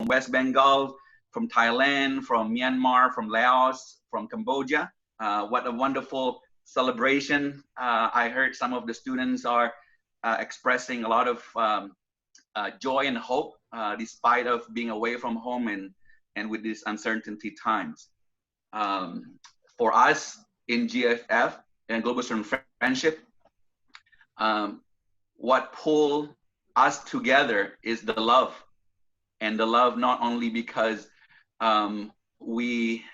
West Bengal, from Thailand, from Myanmar, from Laos, from Cambodia. What a wonderful celebration. I heard some of the students are expressing a lot of joy and hope despite of being away from home and with these uncertainty times. For us in GFF and Global Student Friendship, what pull us together is the love. And the love not only because we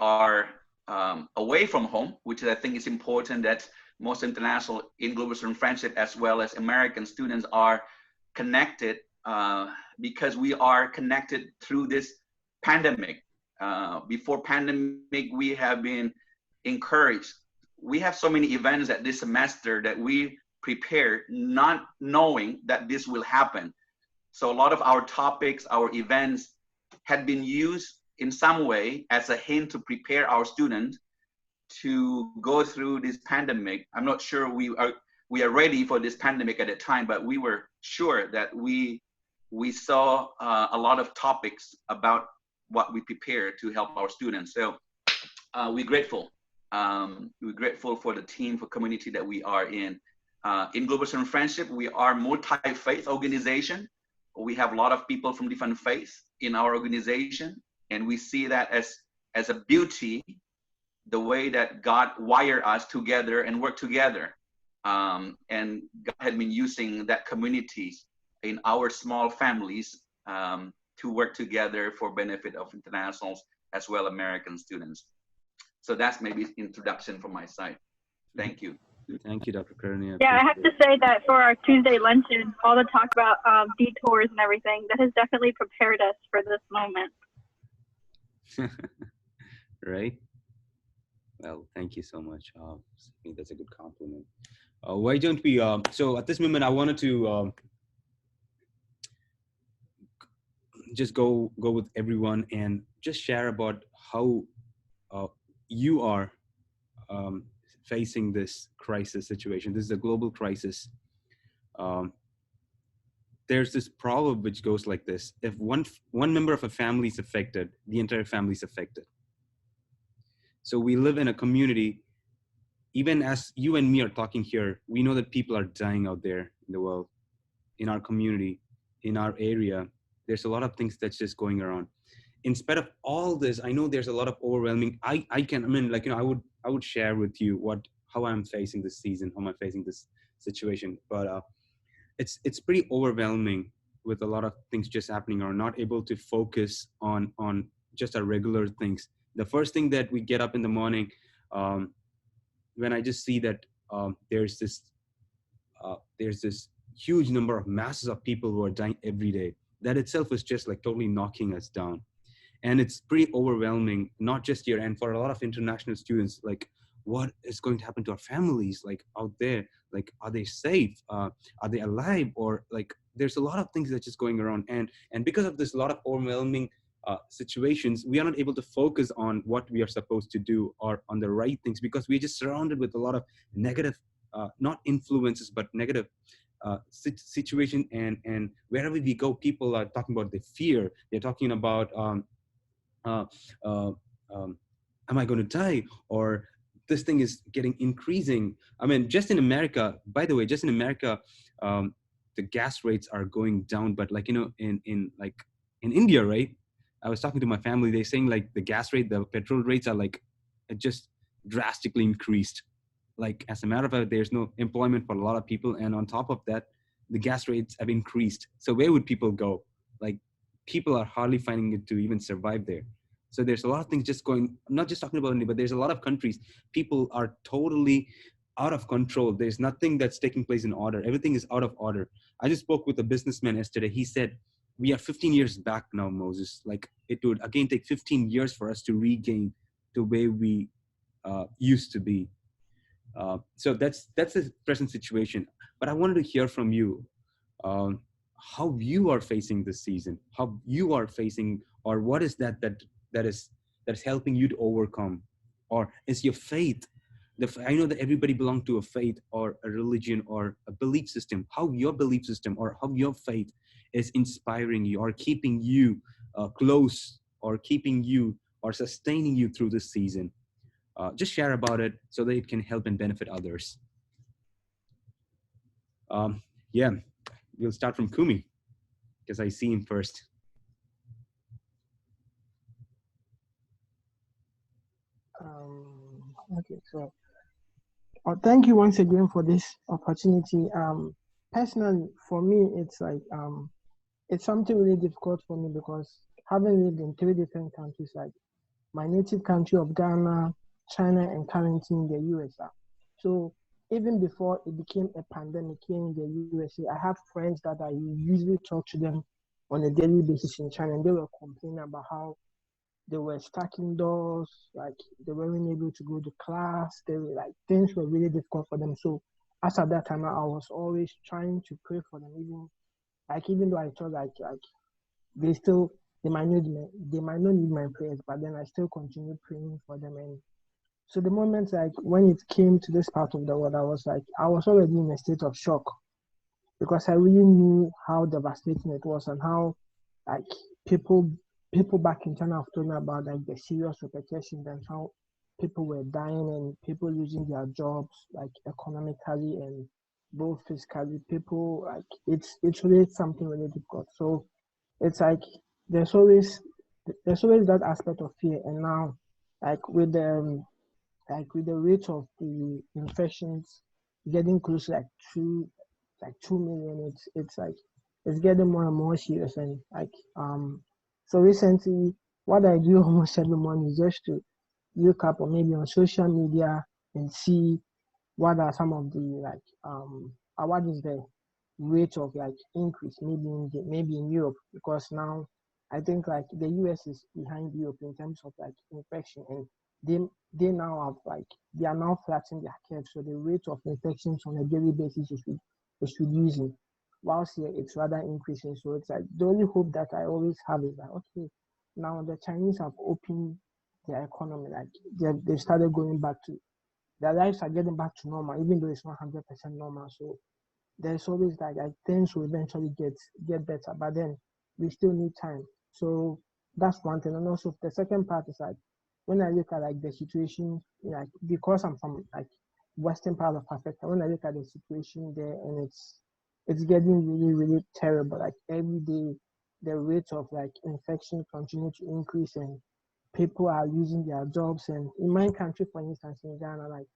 are away from home, which I think is important that most international in Global Student Friendship as well as American students are connected because we are connected through this pandemic. Before pandemic, we have been encouraged. We have so many events at this semester that we prepared not knowing that this will happen. So a lot of our topics, our events had been used in some way as a hint to prepare our students to go through this pandemic. I'm not sure we are ready for this pandemic at the time, but we were sure that we saw a lot of topics about what we prepared to help our students. So we're grateful. We're grateful for the team, for community that we are in. In Global Student Friendship, we are multi-faith organization. We have a lot of people from different faiths in our organization, and we see that as a beauty, the way that God wired us together and work together. And God had been using that communities in our small families to work together for benefit of internationals as well American students. So that's maybe introduction from my side. Thank you. Thank you, Dr. Karani. Yeah, I have to say that for our Tuesday luncheon, all the talk about detours and everything, that has definitely prepared us for this moment. Right? Well, thank you so much. I think that's a good compliment. Why don't we, so at this moment, I wanted to just go with everyone and just share about how you are facing this crisis situation. This is a global crisis. There's this proverb which goes like this: if one member of a family is affected, the entire family is affected. So we live in a community. Even as you and me are talking here, we know that people are dying out there in the world, in our community, in our area. There's a lot of things that's just going around. In spite of all this, I know there's a lot of overwhelming. I would share with you how I'm facing this season, how I'm facing this situation. But it's pretty overwhelming with a lot of things just happening, or not able to focus on just our regular things. The first thing that we get up in the morning, when I just see that there's this huge number of masses of people who are dying every day, that itself is just like totally knocking us down. And it's pretty overwhelming, not just here, and for a lot of international students, like, what is going to happen to our families, like out there? Like, are they safe? Are they alive? Or like, there's a lot of things that's just going around. And because of this, a lot of overwhelming situations, we are not able to focus on what we are supposed to do or on the right things, because we're just surrounded with a lot of negative, not influences, but negative situation. And wherever we go, people are talking about the fear. They're talking about, am I going to die? Or this thing is getting increasing. I mean, just in America, by the way, the gas rates are going down, but like, in India, right? I was talking to my family, they're saying like the gas rate, the petrol rates are like, just drastically increased. Like, as a matter of fact, there's no employment for a lot of people. And on top of that, the gas rates have increased. So where would people go? Like, people are hardly finding it to even survive there. So there's a lot of things just going, I'm not just talking about India, but there's a lot of countries, people are totally out of control. There's nothing that's taking place in order. Everything is out of order. I just spoke with a businessman yesterday. He said, we are 15 years back now, Moses. Like, it would again take 15 years for us to regain to where we used to be. So that's the present situation. But I wanted to hear from you how you are facing this season, how you are facing, or what is that is helping you to overcome, or is your faith. I know that everybody belongs to a faith or a religion or a belief system. How your belief system or how your faith is inspiring you or keeping you close, or keeping you or sustaining you through this season. Just share about it so that it can help and benefit others. Yeah, we'll start from Kumi because I see him first. Okay, so thank you once again for this opportunity. Personally, for me, it's something really difficult for me because having lived in 3 different countries, like my native country of Ghana, China, and currently in the USA. So even before it became a pandemic here in the USA, I have friends that I usually talk to them on a daily basis in China, and they were complaining about how they were stuck indoors, like they weren't able to go to class. They were like things were really difficult for them. So as at that time, I was always trying to pray for them, even though I thought like they still they might not need my prayers, but then I still continue praying for them. And so the moment like when it came to this part of the world, I was already in a state of shock because I really knew how devastating it was and how like people people back in China have told me about like the serious repercussions and how people were dying and people losing their jobs like economically and both physically. People like it's really something really difficult. So it's like there's always there's always that aspect of fear. And now like with the rate of the infections getting close to like 2 million, it's like it's getting more and more serious. And like so recently what I do almost every morning is just to look up or maybe on social media and see what are some of the like what is the rate of like increase maybe in Europe, because now I think like the US is behind Europe in terms of like infection, and they they now have like they are now flattening their curve, so the rate of infections on a daily basis is reducing, whilst here it's rather increasing. So it's like the only hope that I always have is that okay, now the Chinese have opened their economy, like they've started going back to their lives are getting back to normal, even though it's not 100% normal. So there's always like things will eventually get better, but then we still need time. So that's one thing. And also the second part is like when I look at like the situation, like because I'm from like western part of Africa, when I look at the situation there and it's getting really, really terrible. Like every day the rate of like infection continue to increase and people are losing their jobs. And in my country, for instance, in Ghana, like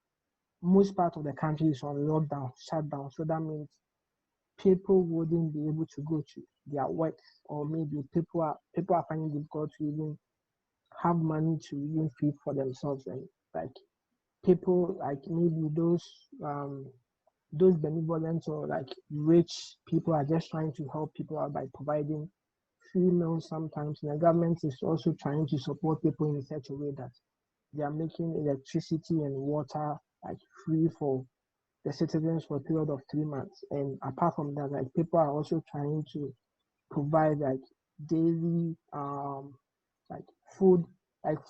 most part of the country is on lockdown, shutdown. So that means people wouldn't be able to go to their work, or maybe people are finding it difficult to even have money to even feed for themselves. And like people like maybe those benevolent or like rich people are just trying to help people out by providing free meals sometimes. And the government is also trying to support people in such a way that they are making electricity and water like free for the citizens for a period of 3 months. And apart from that, like people are also trying to provide like daily like food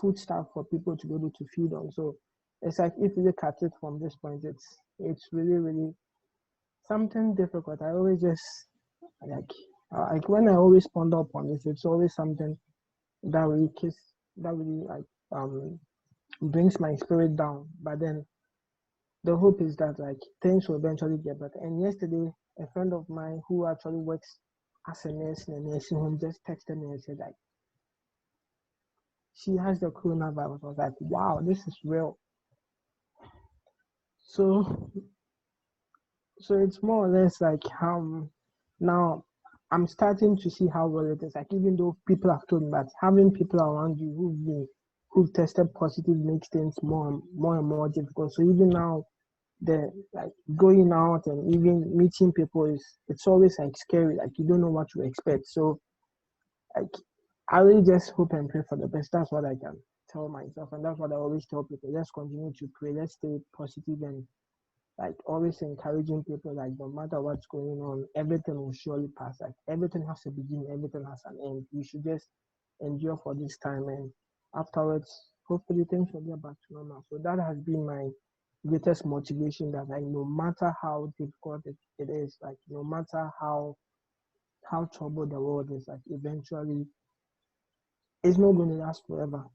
food stuff for people to be able to feed on. So it's like if you look at it from this point, it's really, really something difficult. I always just like when I always ponder upon this, it's always something that really like brings my spirit down. But then the hope is that like things will eventually get better. And yesterday, a friend of mine who actually works as a nurse in a nursing home just texted me and said like she has the coronavirus. I was like, wow, this is real. So it's more or less like now I'm starting to see how well it is. Like even though people have told me that having people around you who've tested positive makes things more and more difficult. So even now the like going out and even meeting people it's always like scary, like you don't know what to expect. So like I really just hope and pray for the best. That's what I can tell myself, and that's what I always tell people. Let's continue to pray, let's stay positive, and like always encouraging people like no matter what's going on, everything will surely pass. Like everything has a beginning, everything has an end. We should just endure for this time, and afterwards hopefully things will get back to normal. So that has been my greatest motivation, that like no matter how difficult it is, like no matter how how troubled the world is, like eventually it's not going to last forever.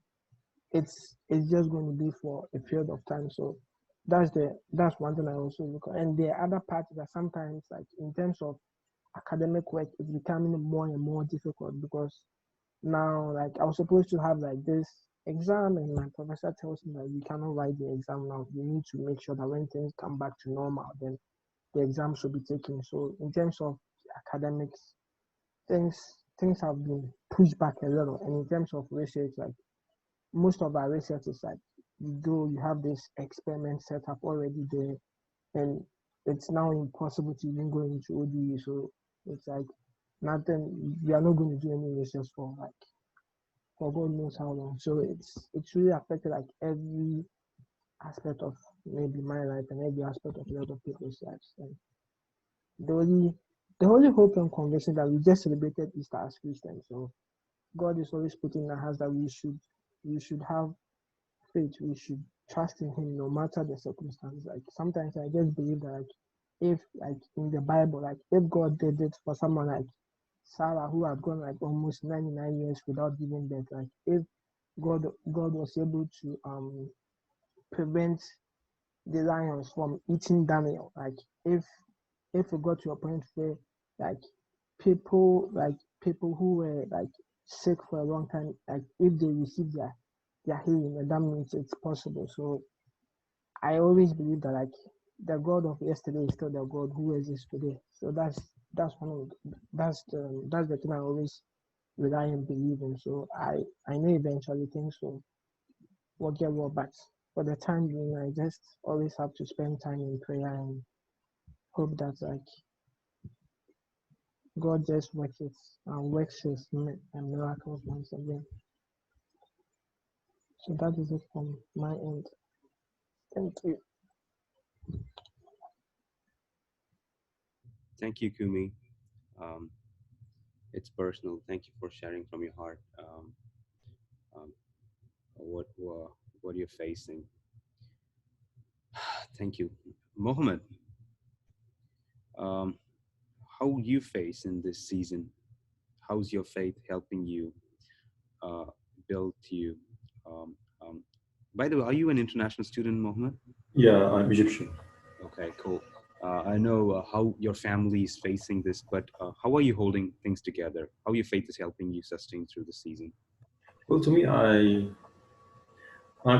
It's just going to be for a period of time. So that's one thing I also look at. And the other part is that sometimes, like in terms of academic work, it's becoming more and more difficult because now, like I was supposed to have like this exam, and my professor tells me that you cannot write the exam now. You need to make sure that when things come back to normal, then the exam should be taken. So in terms of academics, things things have been pushed back a little. And in terms of research, like most of our research is like though you have this experiment set up already there, and it's now impossible to even go into ODE. So it's like nothing. We are not going to do any research for God knows how long. So it's really affected like every aspect of maybe my life and every aspect of a lot of people's lives. And the only the only hope and conviction that we just celebrated Easter as Christians. So God is always putting in our hearts that we should have faith, we should trust in him no matter the circumstances. Like sometimes I just believe that like if like in the Bible, like if God did it for someone like Sarah who had gone like almost 99 years without giving birth, like if God was able to prevent the lions from eating Daniel, like if we got to a point where like people who were like sick for a long time, like if they receive their healing, then that means it's possible. So I always believe that like the God of yesterday is still the God who exists today. So that's one of that's the thing I always rely and believe in. So I know eventually things will get well, but for the time being, I just always have to spend time in prayer and hope that like God just works his miracles once again. So that is it from my end. Thank you. Thank you, Kumi. Um, it's personal. Thank you for sharing from your heart um, what you're facing. Thank you, Mohammed. Um, how you face in this season? How's your faith helping you uh, build you? Um, um, by the way, are you an international student, Mohammed? Yeah, I'm Egyptian. Okay, cool. I know how your family is facing this, but how are you holding things together? How your faith is helping you sustain through the season? Well, to me, I'm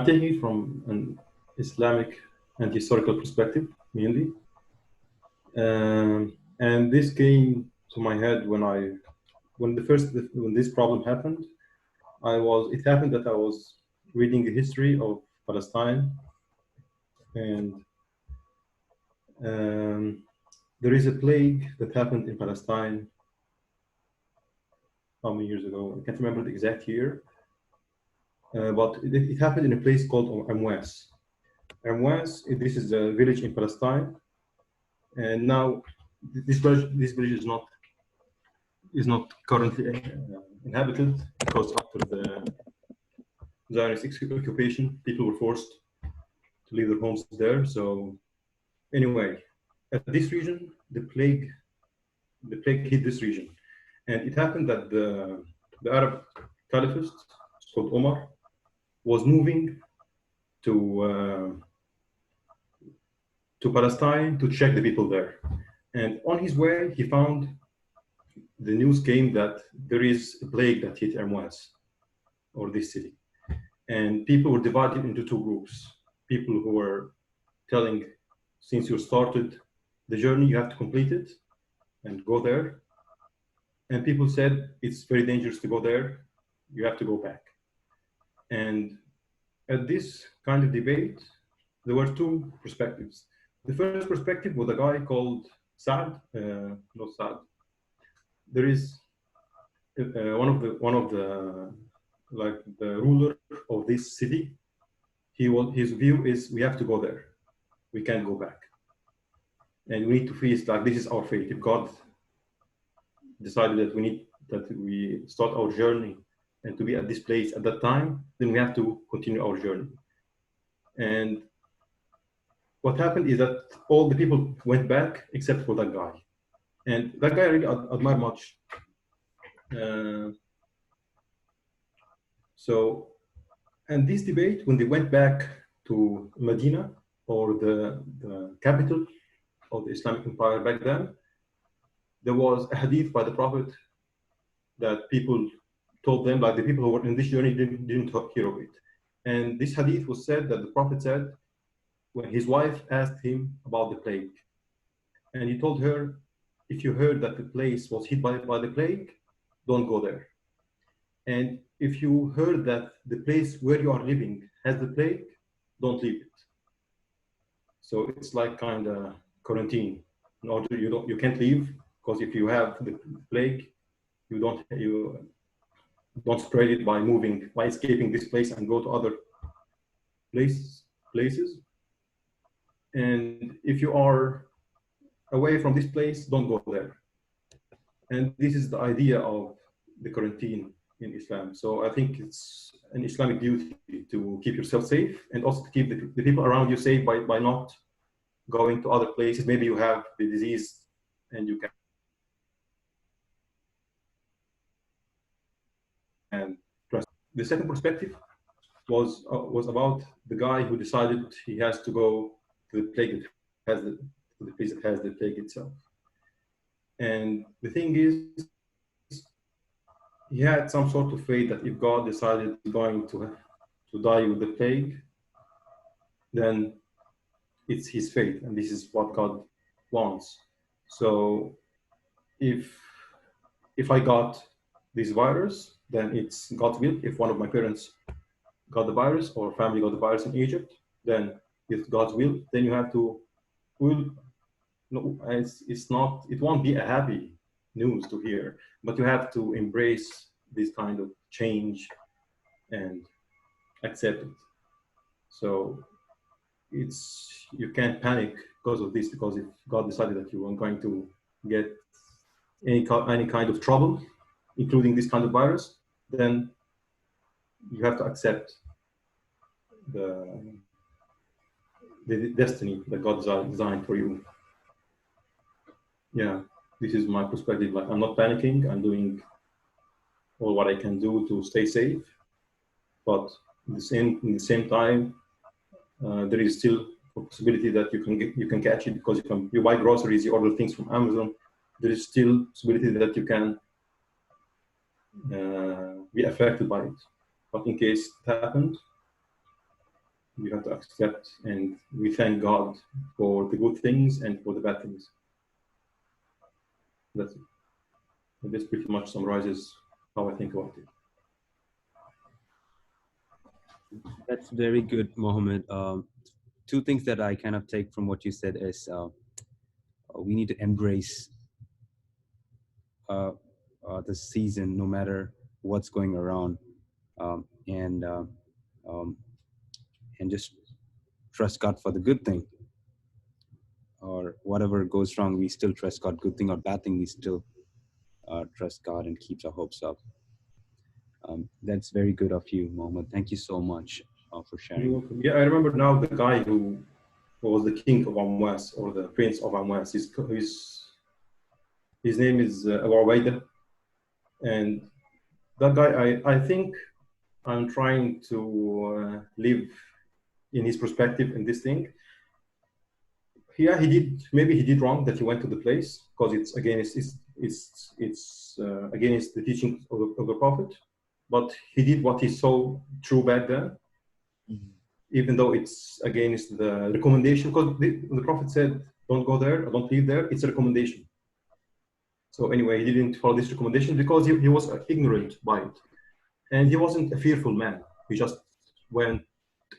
taking it from an Islamic and historical perspective mainly, and this came to my head when this problem happened. It happened that I was reading the history of Palestine, and um, there is a plague that happened in Palestine how many years ago? I can't remember the exact year, but it happened in a place called Amwas. Amwas, this is a village in Palestine, and now this village is not currently inhabited because after the Zionist occupation, people were forced to leave their homes there. So anyway, at this region, the plague hit this region, and it happened that the Arab Caliphate, called Omar, was moving to Palestine to check the people there. And on his way, he found the news came that there is a plague that hit Amwas, or this city. And people were divided into two groups. People who were telling, since you started the journey, you have to complete it and go there. And people said, it's very dangerous to go there, you have to go back. And at this kind of debate, there were two perspectives. The first perspective was a guy called Saad, not Saad. There is one of the like the ruler of this city. His view is we have to go there, we can't go back, and we need to face like this is our fate. If God decided that we start our journey and to be at this place at that time, then we have to continue our journey. And what happened is that all the people went back except for that guy. And that guy I really admire much. And this debate, when they went back to Medina, or the capital of the Islamic Empire back then, there was a hadith by the Prophet that people told them, like the people who were in this journey didn't hear of it. And this hadith was said that the Prophet said when his wife asked him about the plague. And he told her, if you heard that the place was hit by the plague, don't go there. And if you heard that the place where you are living has the plague, don't leave it. So it's like kind of quarantine. In order you can't leave, because if you have the plague, you don't spread it by escaping this place and go to other places. And if you are away from this place, don't go there. And this is the idea of the quarantine in Islam. So I think it's an Islamic duty to keep yourself safe, and also to keep the people around you safe by not going to other places. Maybe you have the disease and you can. And the second perspective was about the guy who decided he has to go to the plague that has the place that has the plague itself. And the thing is, he had some sort of faith that if God decided he's going to die with the plague, then it's his fate, and this is what God wants. So if I got this virus, then it's God's will. If one of my parents got the virus, or family got the virus in Egypt, then it's God's will. Then you have to, it won't be a happy news to hear, but you have to embrace this kind of change and accept it. So you can't panic because of this, because if God decided that you are going to get any kind of trouble, including this kind of virus, then you have to accept the destiny that God designed for you. Yeah, this is my perspective. Like, I'm not panicking. I'm doing all what I can do to stay safe, but in the same time, there is still a possibility that you can catch it, because you buy groceries, you order things from Amazon. There is still possibility that you can be affected by it. But in case it happened, you have to accept, and we thank God for the good things and for the bad things. That's it. This pretty much summarizes how I think about it. That's very good, Mohammed. Two things that I kind of take from what you said is we need to embrace the season, no matter what's going around, and just trust God for the good thing. Or whatever goes wrong, we still trust God. Good thing or bad thing, we still trust God and keeps our hopes up. That's very good of you, Mohammed. Thank you so much for sharing. You're welcome. Yeah, I remember now the guy who was the king of Amwas, or the prince of Amwas. His name is Abu Ubaidah. And that guy, I think I'm trying to live in his perspective in this thing. Yeah, maybe he did wrong that he went to the place, because it's against the teaching of the Prophet. But he did what he saw true back then, even though it's against the recommendation. Because the Prophet said, "Don't go there, or don't leave there." It's a recommendation. So anyway, he didn't follow this recommendation because he was ignorant by it, and he wasn't a fearful man. He just went,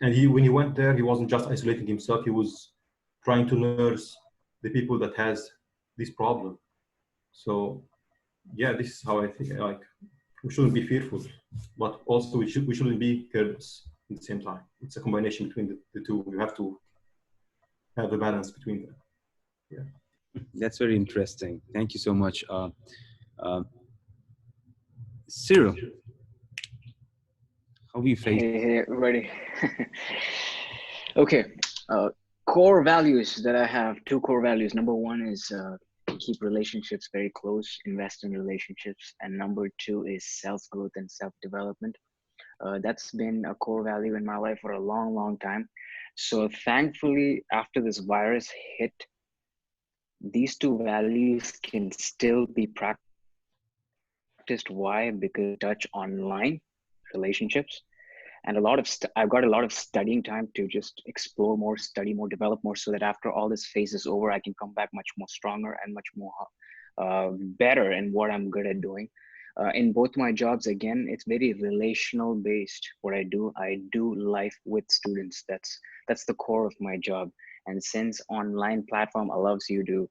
and when he went there, he wasn't just isolating himself. He was trying to nurse the people that has this problem. So yeah, this is how I think. Like, we shouldn't be fearful, but also we shouldn't be careless at the same time. It's a combination between the two. You have to have a balance between them. Yeah. That's very interesting. Thank you so much. Cyril, how are you facing? Hey, everybody. Okay. Core values that I have, two core values. Number one is keep relationships very close, invest in relationships. And number two is self-growth and self-development. That's been a core value in my life for a long, long time. So thankfully, after this virus hit, these two values can still be practiced. Why? Because touch online relationships and I've got a lot of studying time to just explore more, study more, develop more, so that after all this phase is over, I can come back much more stronger and much more better in what I'm good at doing. In both my jobs, again, it's very relational based. What I do life with students. That's the core of my job. And since online platform allows you to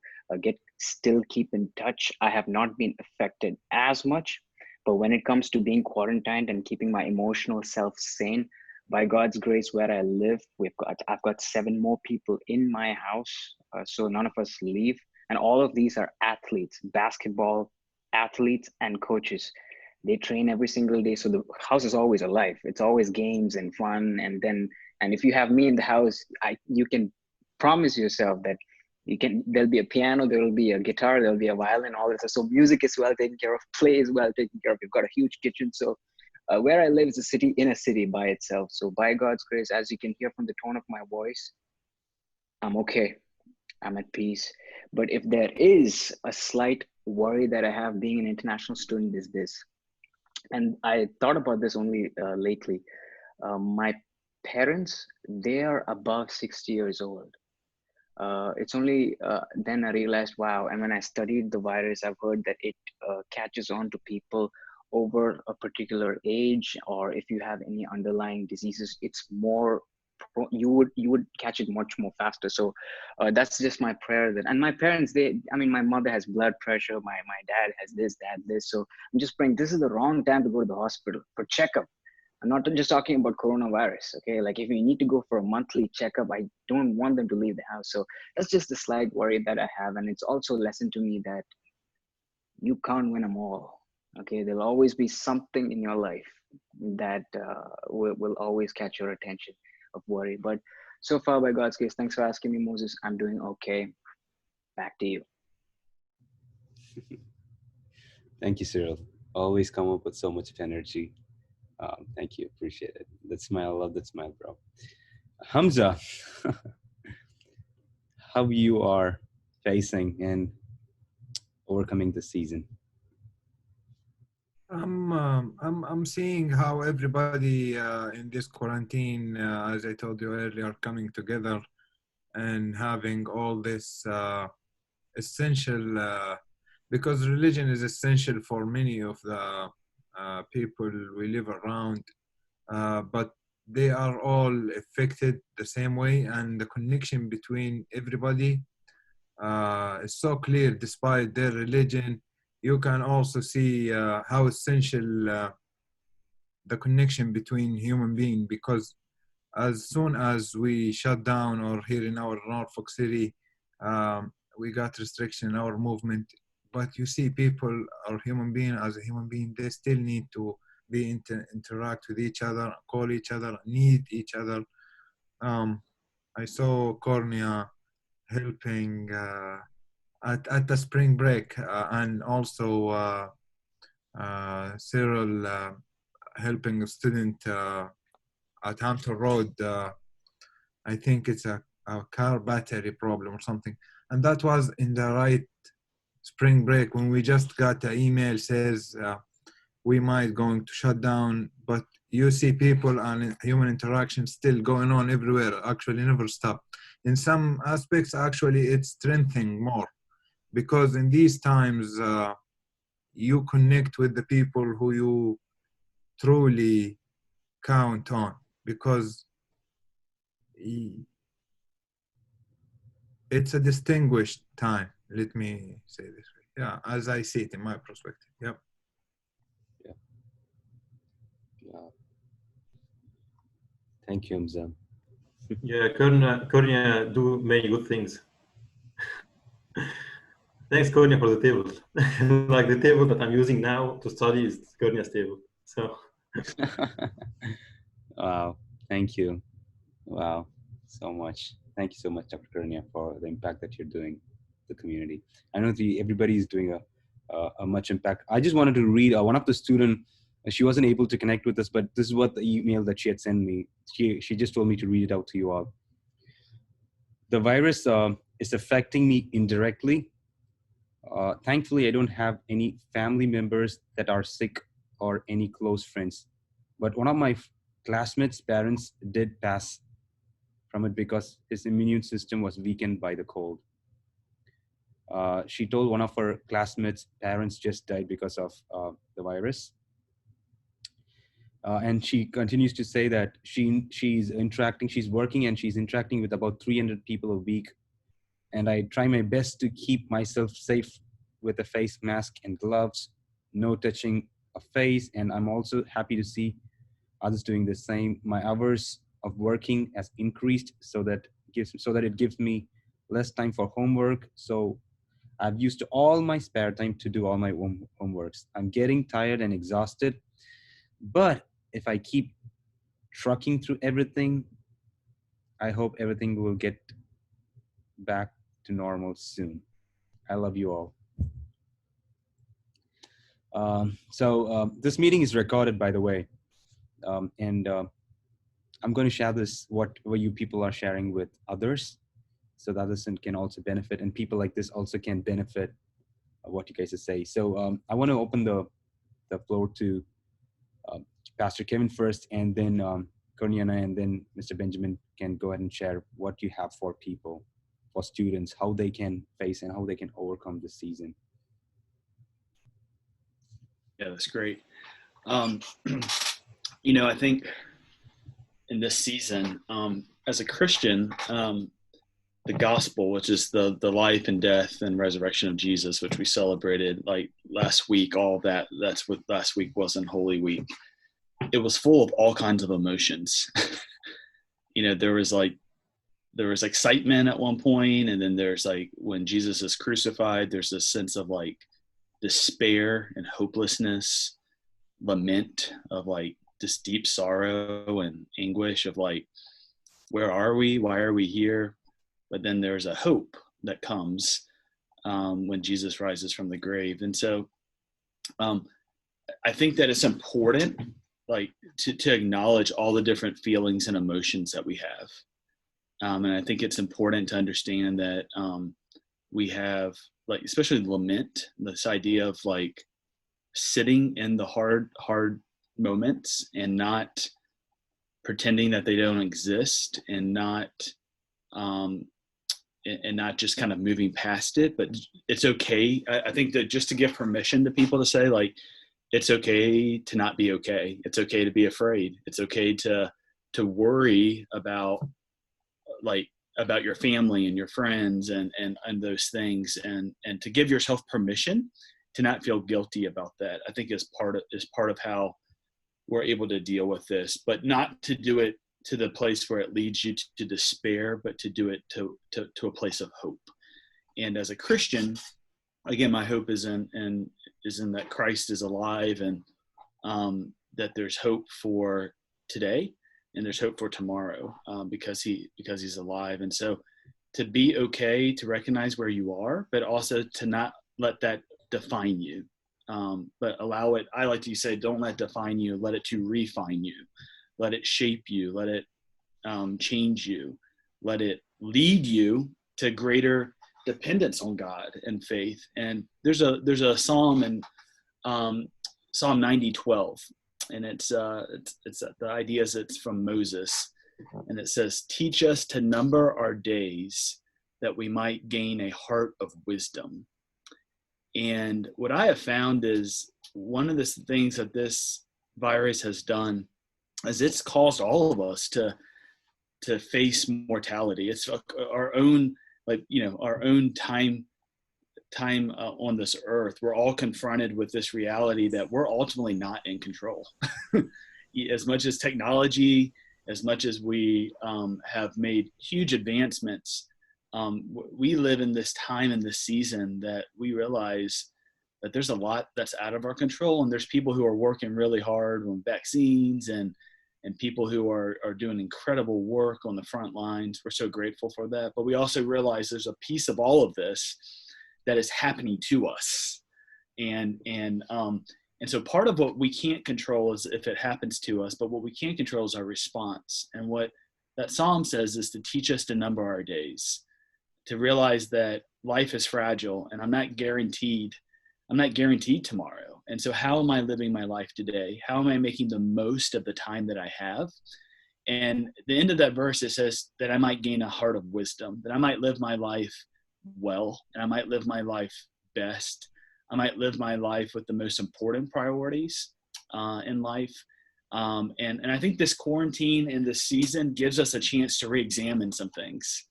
still keep in touch, I have not been affected as much. But when it comes to being quarantined and keeping my emotional self sane, by God's grace, where I live, I've got 7 more people in my house, so none of us leave, and all of these are athletes, basketball athletes and coaches. They train every single day, so the house is always alive. It's always games and fun, and if you have me in the house, you can promise yourself that there'll be a piano, there'll be a guitar, there'll be a violin, all this. So music is well taken care of, play is well taken care of. We've got a huge kitchen. So where I live is a city in a city by itself. So by God's grace, as you can hear from the tone of my voice, I'm okay. I'm at peace. But if there is a slight worry that I have being an international student is this. And I thought about this only lately. My parents, they are above 60 years old. It's only then I realized, wow. And when I studied the virus, I've heard that it catches on to people over a particular age, or if you have any underlying diseases, it's more, you would catch it much more faster. So that's just my prayer. And my parents, my mother has blood pressure, my dad has this, this. So I'm just praying, this is the wrong time to go to the hospital for checkup. I'm not just talking about coronavirus, okay? Like if you need to go for a monthly checkup, I don't want them to leave the house. So that's just a slight worry that I have. And it's also a lesson to me that you can't win them all, okay? There'll always be something in your life that will always catch your attention of worry. But so far, by God's grace, thanks for asking me, Moses. I'm doing okay. Back to you. Thank you, Cyril. Always come up with so much energy. Thank you. Appreciate it. That smile, love that smile, bro. Hamza, how you are facing and overcoming the season? I'm seeing how everybody in this quarantine, as I told you earlier, coming together and having all this essential, because religion is essential for many of the people we live around, but they are all affected the same way, and the connection between everybody is so clear despite their religion. You can also see how essential the connection between human beings, because as soon as we shut down, or here in our Norfolk City, we got restriction in our movement. But you see, people are human being. As a human being, they still need to be interact with each other, call each other, need each other. I saw Cornea helping at the spring break, and also Cyril helping a student at Hampton Road. I think it's a car battery problem or something. And that was in the right spring break, when we just got an email says we might going to shut down, but you see people and human interaction still going on everywhere, actually never stop. In some aspects, actually, it's strengthening more, because in these times, you connect with the people who you truly count on, because it's a distinguished time. Let me say this way. Yeah, as I see it in my perspective. Yep. Yeah. Yeah. Thank you, Hamza. Yeah, Konya do many good things. Thanks, Konya, for the table. Like the table that I'm using now to study is Konya's table. So. Wow. Thank you. Wow. So much. Thank you so much, Dr. Kurnia, for the impact that you're doing. the community. I know everybody is doing a much impact. I just wanted to read one of the student. She wasn't able to connect with us, but this is what the email that she had sent me. She just told me to read it out to you all. The virus is affecting me indirectly. Thankfully, I don't have any family members that are sick or any close friends. But one of my classmates' parents did pass from it because his immune system was weakened by the cold. She told one of her classmates' parents just died because of the virus. And she continues to say that she's working and she's interacting with about 300 people a week. And I try my best to keep myself safe with a face mask and gloves, no touching a face. And I'm also happy to see others doing the same. My hours of working has increased so that it gives me less time for homework. So I've used all my spare time to do all my homeworks. I'm getting tired and exhausted, but if I keep trucking through everything, I hope everything will get back to normal soon. I love you all. This meeting is recorded, by the way. And I'm going to share this, what you people are sharing with others, so that others can also benefit, and people like this also can benefit what you guys say. So I want to open the floor to Pastor Kevin first, and then Korniana, and then Mr. Benjamin can go ahead and share what you have for people, for students, how they can face and how they can overcome this season. Yeah, that's great. I think in this season, as a Christian, the gospel, which is the life and death and resurrection of Jesus, which we celebrated like last week, that's what last week was in Holy Week. It was full of all kinds of emotions. There was excitement at one point, and then there's like when Jesus is crucified, there's this sense of like despair and hopelessness, lament of like this deep sorrow and anguish of like, where are we? Why are we here? But then there's a hope that comes when Jesus rises from the grave. And so I think that it's important like to acknowledge all the different feelings and emotions that we have. And I think it's important to understand that we have, like, especially lament, this idea of like sitting in the hard moments and not pretending that they don't exist, and not just kind of moving past it. But it's okay. I think that just to give permission to people to say like, it's okay to not be okay. It's okay to be afraid. It's okay to worry about your family and your friends and those things, and to give yourself permission to not feel guilty about that. I think is part of how we're able to deal with this, but not to do it to the place where it leads you to despair, but to do it to a place of hope. And as a Christian, again, my hope is in that Christ is alive, and that there's hope for today, and there's hope for tomorrow, because he's alive. And so to be okay, to recognize where you are, but also to not let that define you, but allow it. I like to say, don't let it define you, let it to refine you, let it shape you, let it change you, let it lead you to greater dependence on God and faith. And there's a psalm in Psalm 90:12, and it's the idea is it's from Moses, and it says, "Teach us to number our days, that we might gain a heart of wisdom." And what I have found is one of the things that this virus has done is it's caused all of us to face mortality. It's our own, our own time on this earth. We're all confronted with this reality that we're ultimately not in control. As much as technology, as much as we have made huge advancements, we live in this time, in this season, that we realize that there's a lot that's out of our control, and there's people who are working really hard on vaccines and and people who are doing incredible work on the front lines. We're so grateful for that. But we also realize there's a piece of all of this that is happening to us. And so part of what we can't control is if it happens to us, but what we can control is our response. And what that Psalm says is to teach us to number our days, to realize that life is fragile and I'm not guaranteed tomorrow. And so how am I living my life today? How am I making the most of the time that I have? And at the end of that verse, it says that I might gain a heart of wisdom, that I might live my life well, and I might live my life best. I might live my life with the most important priorities in life. And I think this quarantine and this season gives us a chance to re-examine some things.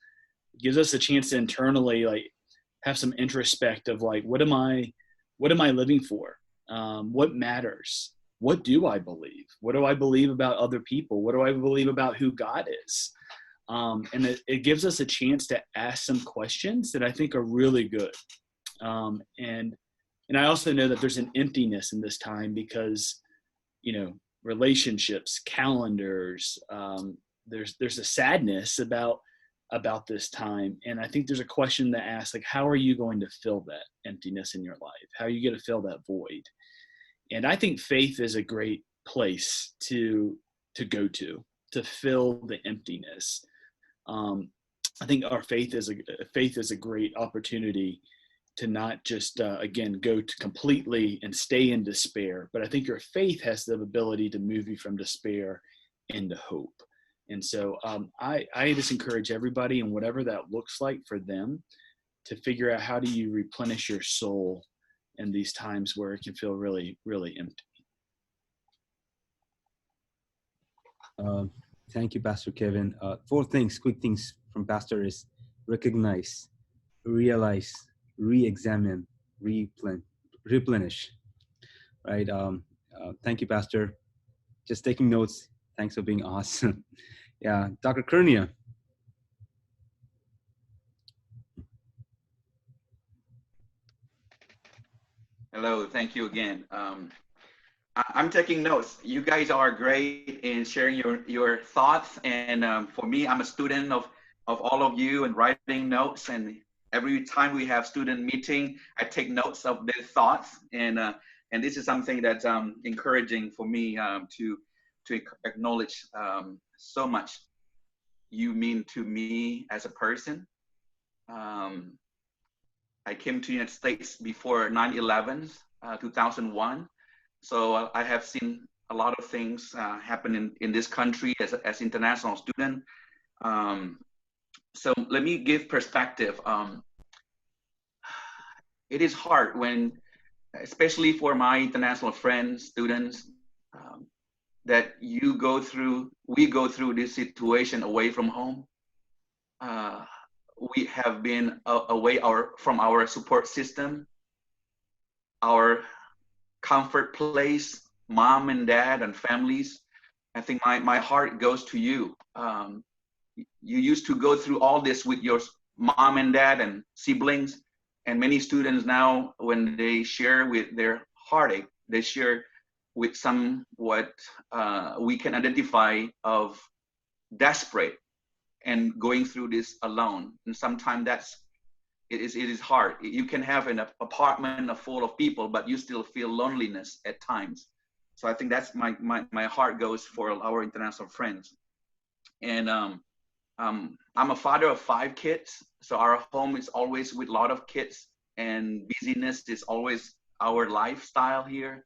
It gives us a chance to internally have some introspect of what am I living for? What matters? What do I believe? What do I believe about other people? What do I believe about who God is? And it gives us a chance to ask some questions that I think are really good. And I also know that there's an emptiness in this time because, relationships, calendars, there's a sadness about this time. And I think there's a question to ask, how are you going to fill that emptiness in your life? How are you going to fill that void? And I think faith is a great place to go to fill the emptiness. I think our faith is a great opportunity to not just, again, go to completely and stay in despair, but I think your faith has the ability to move you from despair into hope. And so I just encourage everybody, and whatever that looks like for them, to figure out how do you replenish your soul in these times where it can feel really, really empty. Thank you, Pastor Kevin. 4 quick things from Pastor is recognize, realize, re-examine, replenish, right? Thank you, Pastor. Just taking notes. Thanks for being awesome. Yeah, Dr. Kernia. Hello, thank you again. I'm taking notes. You guys are great in sharing your thoughts, and for me, I'm a student of all of you and writing notes. And every time we have student meeting, I take notes of their thoughts, and this is something that's encouraging for me to acknowledge so much you mean to me as a person. I came to the United States before 9/11, 2001. So I have seen a lot of things happen in this country as international student. So let me give perspective. It is hard when, especially for my international friends, students, that we go through this situation away from home. We have been away from our support system, our comfort place, mom and dad and families. I think my heart goes to you. You used to go through all this with your mom and dad and siblings, and many students now, when they share with their heartache, they share with what we can identify of desperate and going through this alone. And sometimes it is hard. You can have an apartment full of people, but you still feel loneliness at times. So I think that's my heart goes for our international friends. And I'm a father of 5 kids. So our home is always with a lot of kids, and busyness is always our lifestyle here.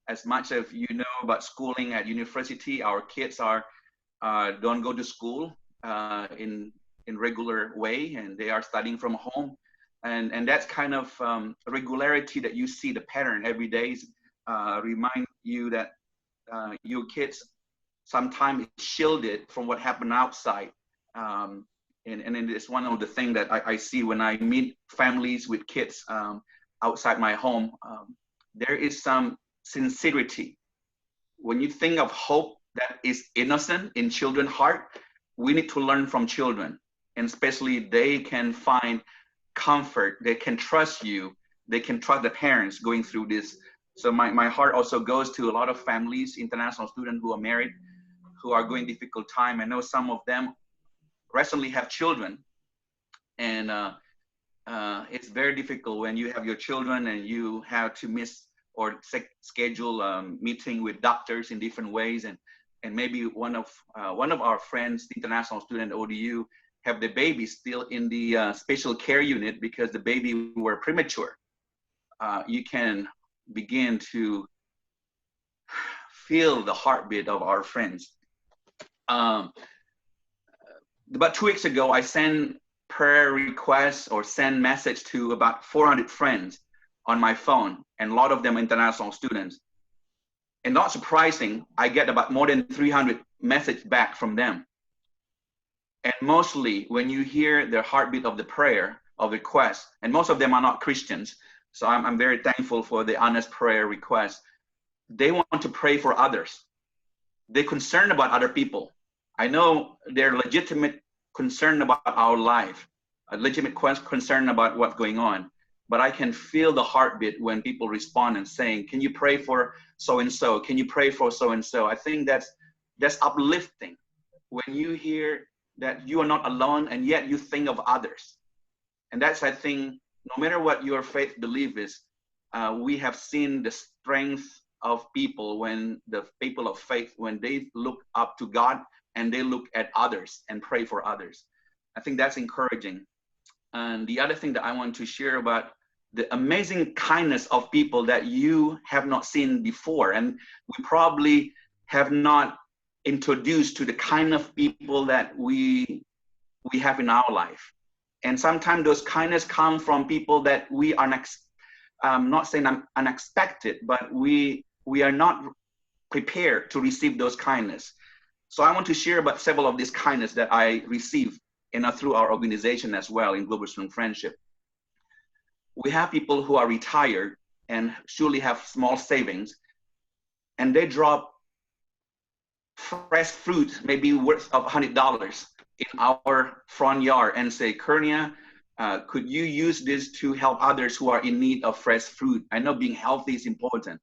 As much as you know about schooling at university, our kids don't go to school in regular way, and they are studying from home, and that's kind of regularity that you see the pattern every day. Remind you that your kids sometimes shielded from what happened outside, and it's one of the things that I see when I meet families with kids outside my home. There is some sincerity. When you think of hope that is innocent in children's heart, we need to learn from children, and especially they can find comfort, they can trust you, they can trust the parents going through this So my heart also goes to a lot of families, international students who are married, who are going difficult time. I know some of them recently have children, and it's very difficult when you have your children and you have to miss or schedule meeting with doctors in different ways, and maybe one of our friends, the international student ODU, have the baby still in the special care unit because the baby were premature. You can begin to feel the heartbeat of our friends. About 2 weeks ago, I sent prayer requests or send message to about 400 friends on my phone, and a lot of them international students. And not surprising, I get about more than 300 messages back from them. And mostly when you hear the heartbeat of the prayer, of requests, and most of them are not Christians, so I'm very thankful for the honest prayer requests. They want to pray for others. They're concerned about other people. I know they're legitimate concern about our life, a legitimate concern about what's going on. But I can feel the heartbeat when people respond and saying, can you pray for so-and-so? Can you pray for so-and-so? I think that's uplifting when you hear that you are not alone and yet you think of others. And that's, I think, no matter what your faith belief is, we have seen the strength of people when the people of faith, when they look up to God and they look at others and pray for others. I think that's encouraging. And the other thing that I want to share about the amazing kindness of people that you have not seen before, and we probably have not introduced to the kind of people that we have in our life. And sometimes those kindness come from people that we are not saying unexpected, but we are not prepared to receive those kindness. So I want to share about several of these kindness that I received through our organization as well in Global Student Friendship. We have people who are retired and surely have small savings, and they drop fresh fruit, maybe worth of $100 in our front yard and say, Kurnia, could you use this to help others who are in need of fresh fruit? I know being healthy is important.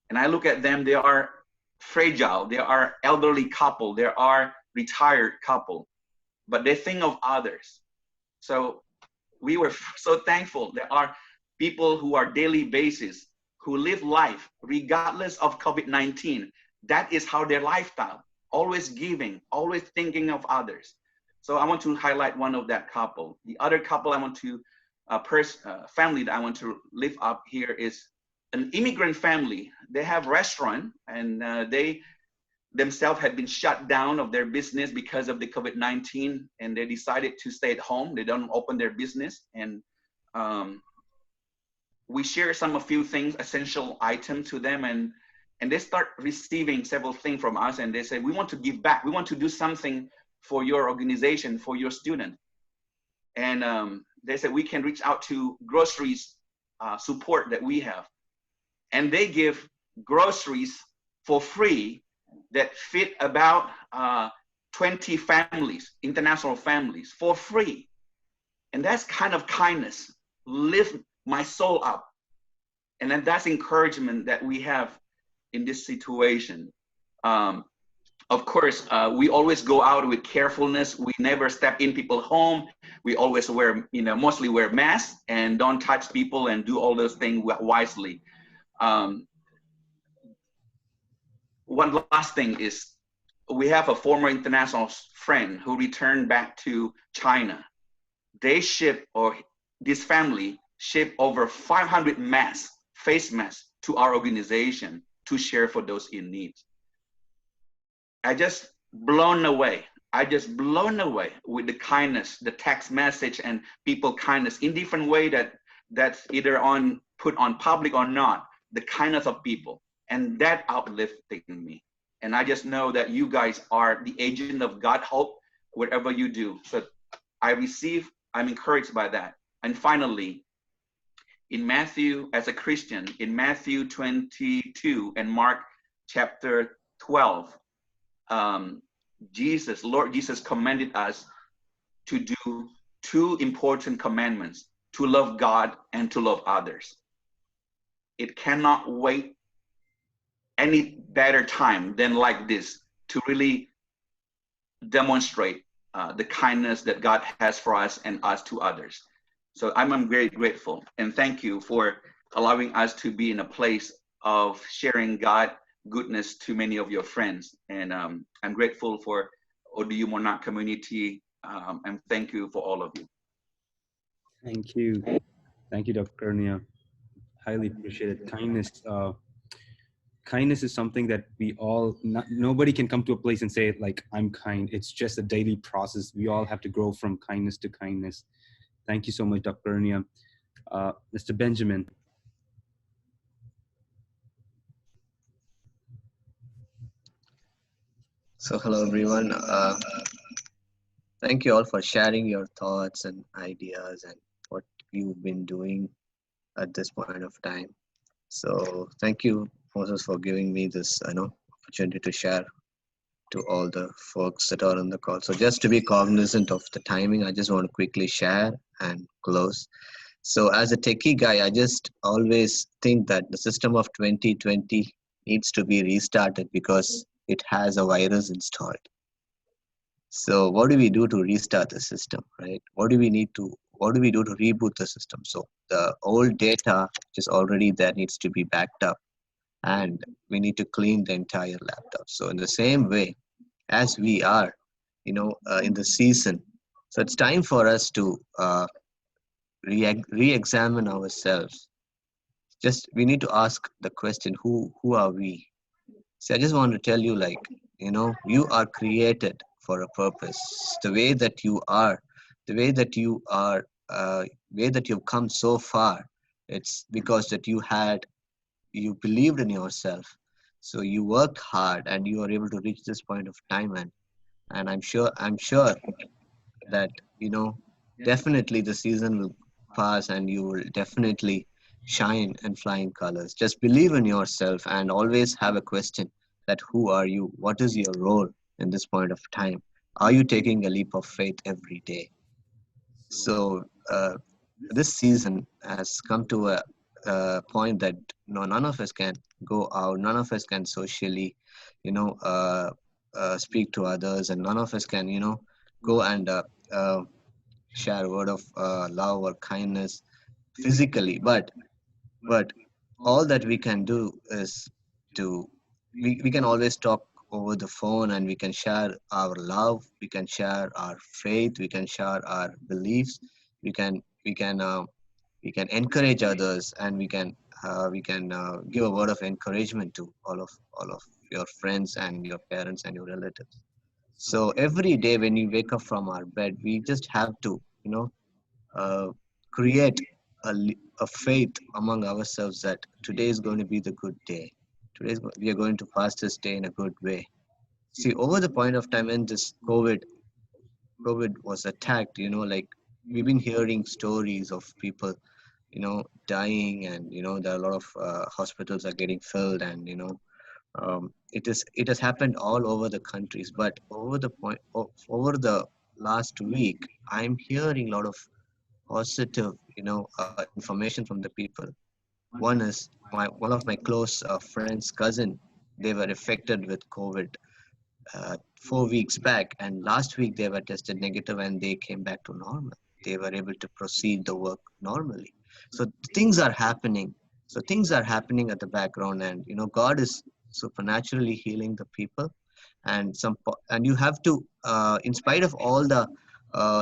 And I look at them, they are fragile, they are elderly couple, they are retired couple, but they think of others. So we were so thankful. There are people who are daily basis, who live life regardless of COVID-19. That is how their lifestyle, always giving, always thinking of others. So I want to highlight one of that couple. The other couple I want to, family that I want to lift up here is an immigrant family. They have restaurant, and they themselves had been shut down of their business because of the COVID-19, and they decided to stay at home. They don't open their business, and we share a few things, essential items to them, and they start receiving several things from us, and they say, we want to give back. We want to do something for your organization, for your student. And they said, we can reach out to groceries support that we have. And they give groceries for free that fit about 20 families, international families, for free. And that's kind of kindness, lift my soul up. And then that's encouragement that we have in this situation. Of course, we always go out with carefulness. We never step in people's home. We always wear, mostly wear masks and don't touch people and do all those things wisely. One last thing is, we have a former international friend who returned back to China. They ship, or this family shipped over 500 masks, face masks, to our organization to share for those in need. I just blown away. With the kindness, the text message and people kindness in different way that's either put on public or not, the kindness of people. And that uplifting me. And I just know that you guys are the agent of God hope, whatever you do. So I'm encouraged by that. And finally, in Matthew, as a Christian, in Matthew 22 and Mark chapter 12, Lord Jesus commanded us to do two important commandments: to love God and to love others. it cannot wait any better time than like this to really demonstrate the kindness that God has for us and us to others. So I'm very grateful, and thank you for allowing us to be in a place of sharing God goodness to many of your friends. And I'm grateful for ODU Monarch community, and thank you for all of you. Thank you. Thank you, Dr. Kurnia. Highly appreciated. Kindness is something that we all, nobody can come to a place and say like, I'm kind. It's just a daily process. We all have to grow from kindness to kindness. Thank you so much, Dr. Kurnia. Mr. Benjamin. So hello everyone. Thank you all for sharing your thoughts and ideas and what you've been doing at this point of time. So thank you, Moses, for giving me this opportunity to share to all the folks that are on the call. So just to be cognizant of the timing, I just want to quickly share and close. So as a techie guy, I just always think that the system of 2020 needs to be restarted because it has a virus installed. So what do we do to restart the system, right? What do we do to reboot the system? So the old data which is already there needs to be backed up, and we need to clean the entire laptop. So in the same way as we are, in the season, so it's time for us to re-examine ourselves. Just we need to ask the question, who are we? See, I just want to tell you, you are created for a purpose. The way that you are, the way that you are, way that you've come so far, it's because that you believed in yourself. So you worked hard and you are able to reach this point of time. And I'm sure that, definitely the season will pass and you will definitely shine and fly in colors. Just believe in yourself and always have a question that who are you? What is your role in this point of time? Are you taking a leap of faith every day? So this season has come to a point that none of us can go out, none of us can socially, speak to others, and none of us can, go and share a word of love or kindness physically. But all that we can do is we can always talk over the phone, and we can share our love, we can share our faith, we can share our beliefs, we can encourage others, and we can give a word of encouragement to all of your friends and your parents and your relatives. So every day when we wake up from our bed, we just have to uh, create a faith among ourselves that today is going to be the good day. We are going to pass this day in a good way. See, over the point of time when this COVID was attacked, we've been hearing stories of people, dying, and there are a lot of hospitals are getting filled, and it has happened all over the countries. But over the last week, I'm hearing a lot of positive, information from the people. One is one of my close friends' cousin. They were affected with COVID 4 weeks back, and last week they were tested negative and they came back to normal. They were able to proceed the work normally. So things are happening. So things are happening at the background, and God is supernaturally healing the people. And and you have to, in spite of all the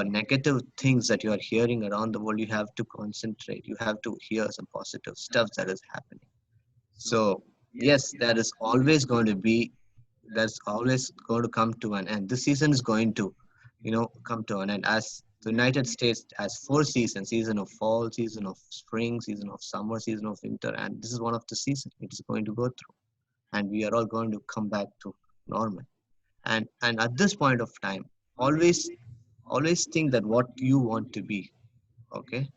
negative things that you are hearing around the world, you have to concentrate. You have to hear some positive stuff that is happening. So yes, that's always going to come to an end. This season is going to, come to an end. As the United States has 4 seasons: season of fall, season of spring, season of summer, season of winter, and this is one of the seasons it is going to go through, and we are all going to come back to normal. And at this point of time, always think that what you want to be. Okay,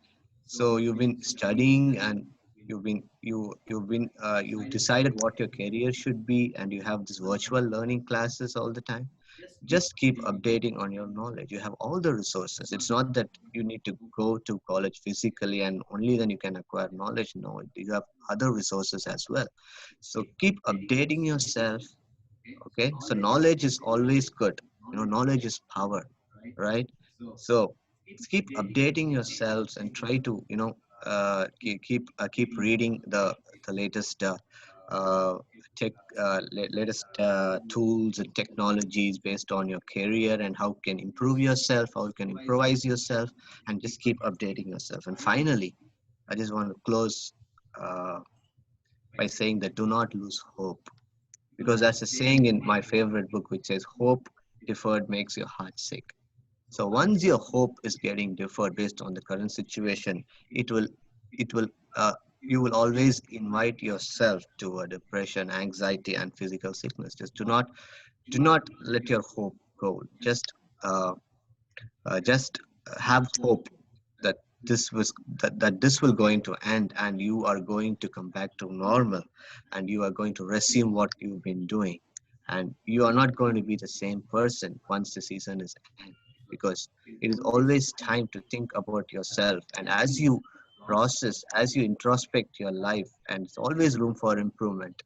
so you've been studying, and you've decided what your career should be, and you have this virtual learning classes all the time. Just keep updating on your knowledge. You have all the resources. It's not that you need to go to college physically and only then you can acquire knowledge. No, you have other resources as well. So keep updating yourself. Okay, so knowledge is always good. Knowledge is power, right? So keep updating yourselves and try to keep reading the latest uh, tech latest tools and technologies based on your career and how you can improve yourself, how you can improvise yourself, and just keep updating yourself. And finally, I just want to close uh, by saying that do not lose hope, because that's a saying in my favorite book which says hope deferred makes your heart sick. So once your hope is getting deferred based on the current situation, it will uh, you will always invite yourself to a depression, anxiety, and physical sickness. Just do not let your hope go. Uh, just have hope that this will going to end and you are going to come back to normal and you are going to resume what you've been doing, and you are not going to be the same person once the season is end, because it is always time to think about yourself. And as you process, as you introspect your life, and it's always room for improvement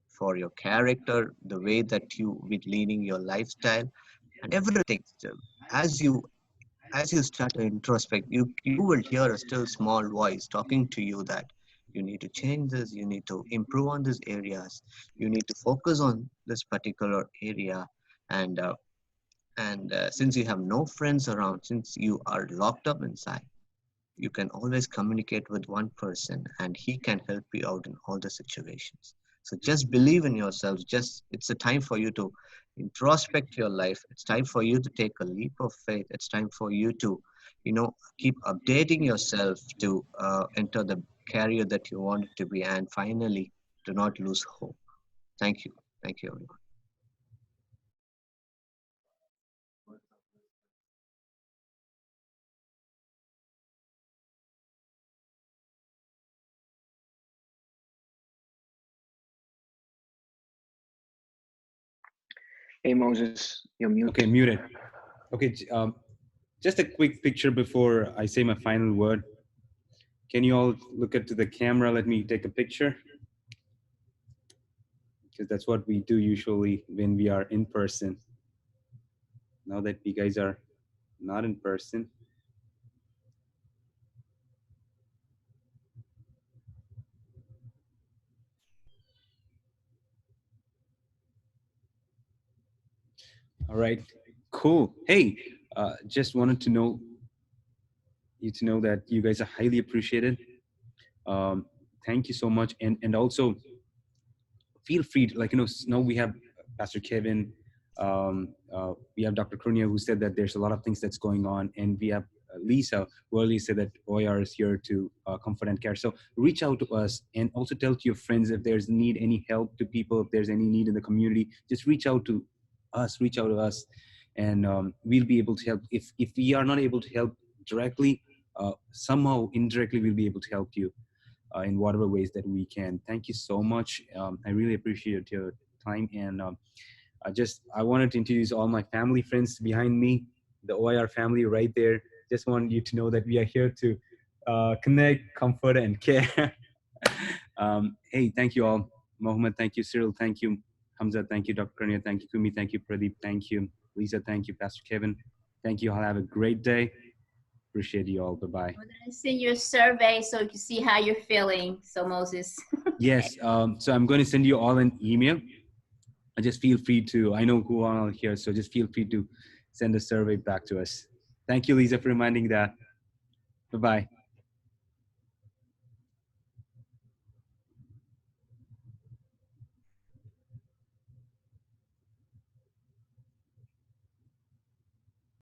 for your character, the way that you be leading your lifestyle and everything. So as you start to introspect, you will hear a still small voice talking to you that you need to change this, you need to improve on these areas, you need to focus on this particular area. And since you have no friends around, since you are locked up inside, you can always communicate with one person and he can help you out in all the situations. So just believe in yourselves. Just it's a time for you to introspect your life. It's time for you to take a leap of faith. It's time for you to keep updating yourself to enter the career that you want it to be. And finally, do not lose hope. Thank you everyone. Hey Moses, you're mute. Okay, muted. Okay, just a quick picture before I say my final word. Can you all look at to the camera? Let me take a picture, because that's what we do usually when we are in person. Now that you guys are not in person. All right, cool. Hey, just wanted to know that you guys are highly appreciated. Thank you so much. And also feel free to, now we have Pastor Kevin, we have Dr. Krunia, who said that there's a lot of things that's going on, and we have Lisa, who earlier said that OIR is here to comfort and care. So reach out to us, and also tell to your friends if there's need any help to people, if there's any need in the community, just reach out to us, and we'll be able to help. If we are not able to help directly, somehow indirectly we'll be able to help you in whatever ways that we can. Thank you so much. I really appreciate your time. And I wanted to introduce all my family friends behind me, the OIR family right there. Just want you to know that we are here to connect, comfort, and care. Hey, thank you all. Mohammed, thank you. Cyril, thank you. Hamza, thank you. Dr. Karnia, thank you. Kumi, thank you. Pradeep, thank you. Lisa, thank you. Pastor Kevin, thank you. I'll have a great day. Appreciate you all. Bye-bye. I'm gonna send you a survey so you can see how you're feeling. So Moses. Yes. So I'm going to send you all an email. Just feel free to, I know who are all here, so just feel free to send a survey back to us. Thank you, Lisa, for reminding that. Bye-bye.